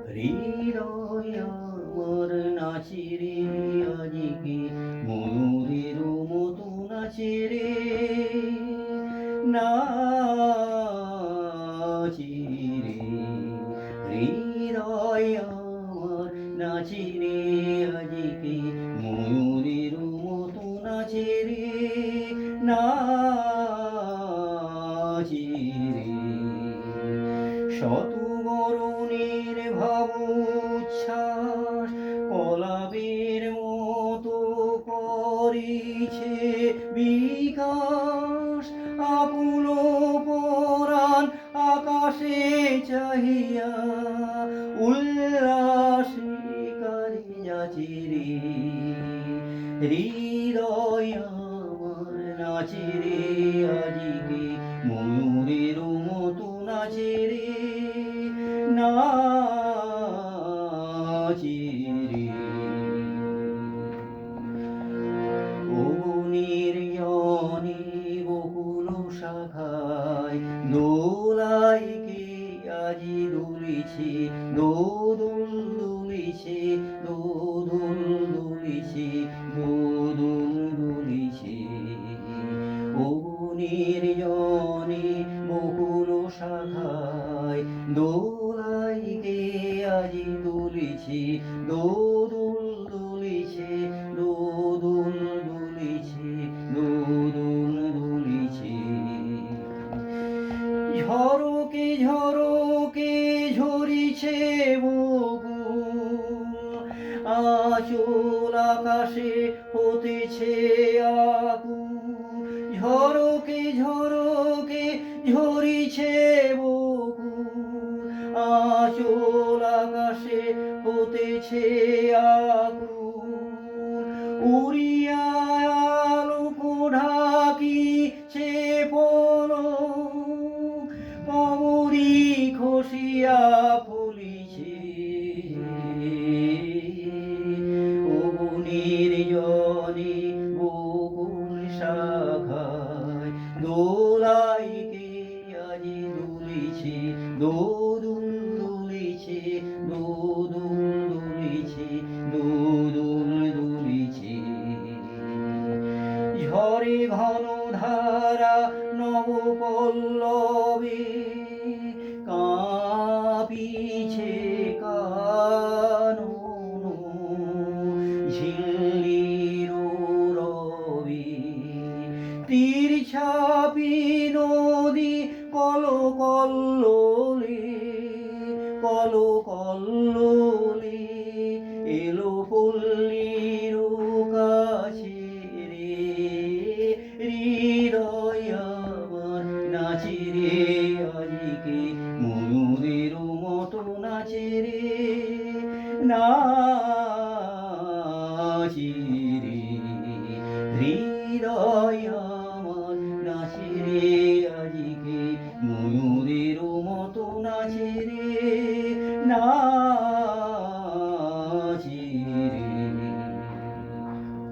হৃদয় আমার নাচে রে আজকে ময়ূরের মতো নাচে রে নাচে রে হৃদয় আমার নাচে রে আজকে ময়ূরের মতো নাচে রে নাচে রে শত বরণের ভাবোচ্ছ্বাস কলাপের মতো করিছে বিকাশ আকুল পরাণ আকাশে চাহিয়া উল্লাসে কারে যাচে রে হৃদয় আমার নাচে রে আজকে ময়ূরের মতো নাচে রে নাচে রে অগ্নির জনে বকুল শাখায় দোলাই কে আজি দুলিছে দোদুল দুলিছে দোদুল দুলিছে দোদুল দুলিছে অগ্নির জনে বকুল শাখায় দোলাই কে আজি দুলিছে দোদুল দুলিছে দোদুল দুলিছে দোদুল দুলিছে ঝরকে ঝরকে ঝরিছে বকুল আঁচল আকাশে হতেছে আকুল ঝরকে ঝরকে ঝরিছে বকুল আঁচল আকাশে হতেছে আকুল উড়িয়া আলোক ঢাকিছে পলক কবরী খসিয়া ফুলিছে অগ্নির জনে বকুল শাখায় দোলাই কে আজি দুলিছে দোদুল দুলিছে দোদুল দুলিছে দোদুল দুলিছে ঝরে ঘন ধারা নব পল্লবে কাঁপিছে কানন ঝিল্লির রবি তীর ছাপি নদী কল কল্লোলে কল কল্লোলে এলো পল্লীর কাছে রে হৃদয় আমার নাচে রে আজকে ময়ূরের মতো নাচে রে নাচে রে হৃদয়